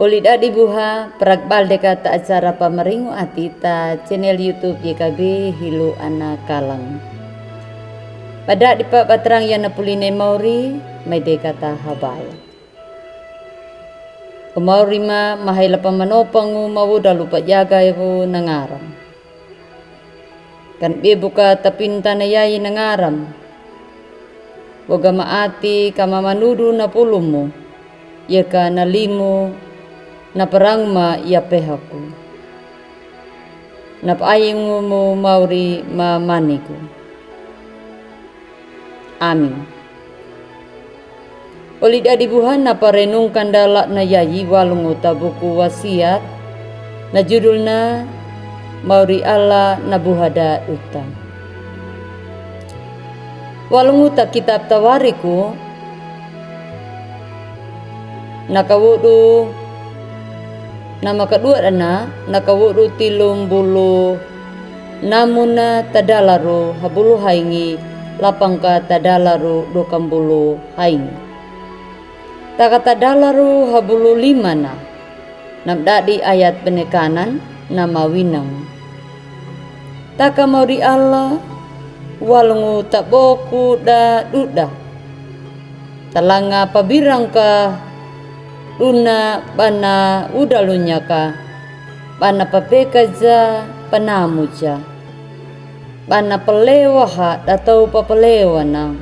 Ulit adi buha pragbal deka ta acara pameringo ati ta channel YouTube YKB Hilu Anak Kalang. Pada di pa batrang yana puline mauri may deka ta habay. Kumauri ma mahayla pamanopangu mawuda lupa jaga yabu nangaram. Kan buka tapinta na yayi nangaram. Waga maati kamamanudu na pulumu. Yaka nalimu na perang ma ia pehaku. Na paayingu mo mauri ma maniku. Amin. Olid adibuhan na parenung kandala na yayi walungu tabuku wasiat na judulna mauri Allah na buhada utang. Walungu ta kitab tawariku nakawudu nama kedua dana nakawudu tilum bulu namuna tadalaru habulu haingi lapangka tadalaru dokam bulu haingi taka tadalaru habulu limana namdadi ayat penekanan nama winang taka mauri Allah walungu tak boku da duda talanga pabirangka Luna bana udalunya ka bana papekaja panamuja bana pelewaha datau papelewana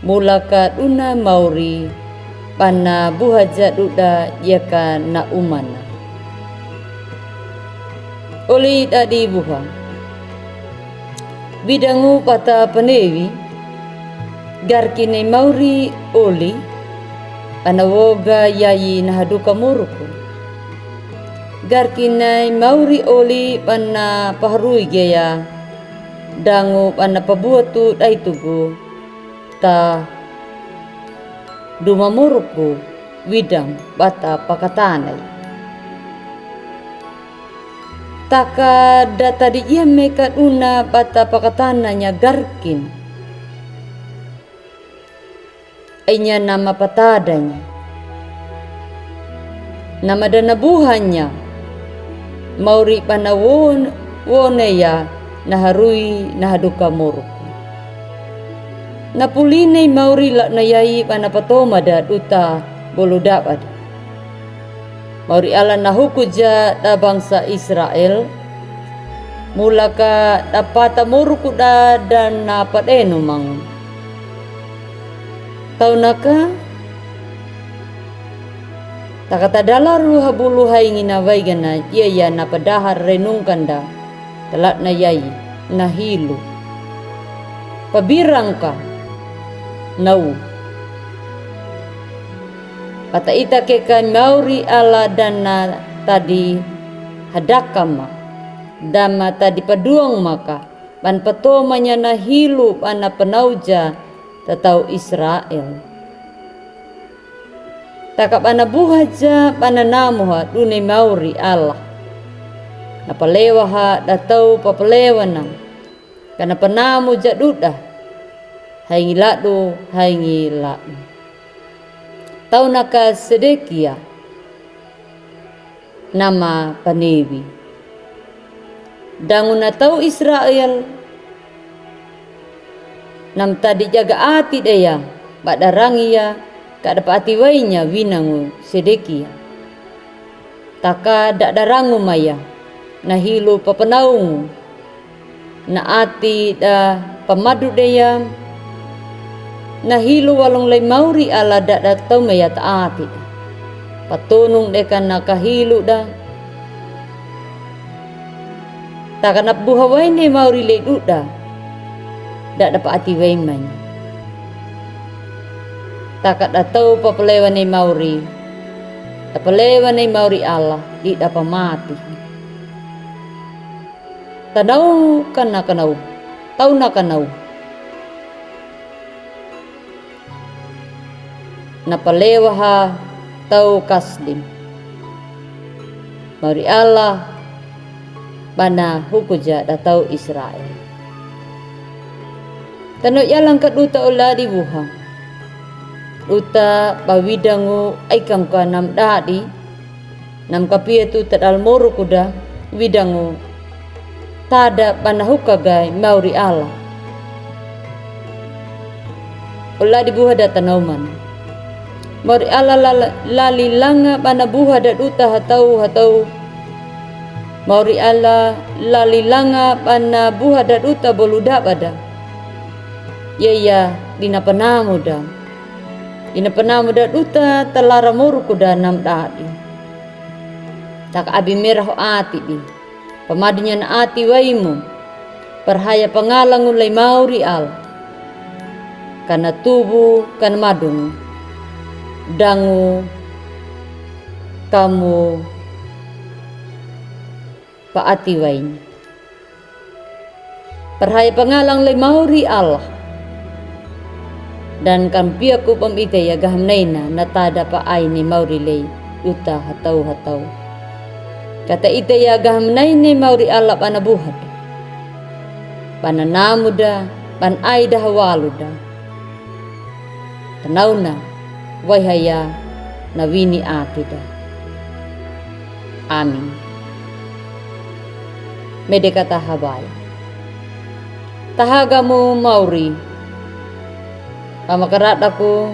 mulaka duna mauri bana buhaja duda yaka na umana oli dadi buha bidangu pata penewi garkine mauri oli anawoga yayi nahaduka muruku garkinai mauri oli panna paharui gaya dangu panna pabuatu daitugu ta duma muruku widang bata pakatanai taka data di iya meka una bata pakatananya garkin ainya nama patadanya nama dana buhannya mauri panawon woneya naharui nahaduka muruku napuline mauri la nayai panapatoma da duta bolu dapat mauri ala nahukuja da bangsa Israel mulaka dapata muruku da dan napadenu mangun tau naka takata dalaru habulu haingi na waigana iya na padahar renung kanda telat na yai na hilu pabirangka nau kata ita keka mauri ala dana tadi hadakama dama tadi paduang maka ban patomanya na hilu ana penauja tatau Israel takap ana buhaja pana namuha dune mauri Allah napalewaha datau papalewana kana penamu jadudah haingi ladu haingi ladu tau naka Sedekia nama panewi danguna tau Israel nam tadi jaga ati daya badarangia kada pati wainya winangu Sedekia taka dak darangu maya nahilu papenaungu na ati da pamadu daya nahilu walong lay mauri ala dak datau maya taati patunung dekan nakahilu da taka nabuhawai ne mauri lay duda dak dapat ati waiman takat datau papalewan ni mauri papalewan ni mauri Allah di dapat mati tanau kana kanau tau na kanau napalewaha tau kasdim mauri Allah bana hukuja datau Israel tano yalang kaduta ula di buha uta bawidangu aikam ka nam dadi nam kapia tu tadal moru kuda widangu tada panahuka gai mauri ala ulah dibuha da tanauman mauri ala lali langa panabuha da duta hatau mauri ala lali langa panabuha da duta boluda pada ya dina penamuda duta telara moru kuda nam dadi tak abi merah ati bi pemadinya na ati waimu perhaya pengalang ulai mauri al karena tubuh kan madung dangu kamu pa ati wain perhaya pengalang ulai mauri Allah dan kampiaku pamite ya gahamnaina natada pa aini mauri lei uta hatau kata ite ya gahamnaini mauri Allah panabuhad pananamuda pan aida hawaluda tanauna wahaya nawini atida amin mede kata habai tahagamu mauri pamakarat aku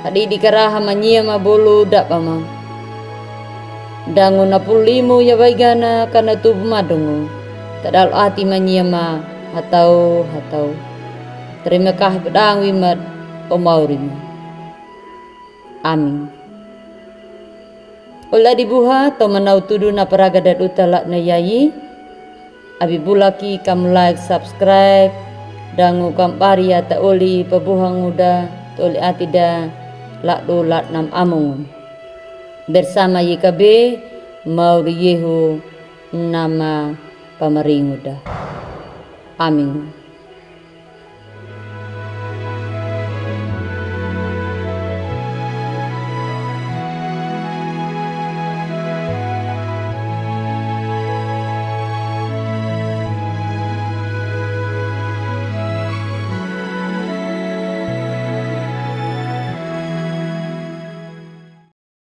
tadi dikaraha manyia mabulu dak pamang dangu na pulimu ya baigana kana tubuh madungu tadal ati manyia ma hatau terima kasih pedang wimat pemaurimu amin ulah dibuha to manau tudu na paraga dat utalak na yayi abi bulaki kam like subscribe dangu kampari ta oli pabuhang uda toli atida lak do lak nam amung bersama YKB Mauri Yehu nama pameringuda amin.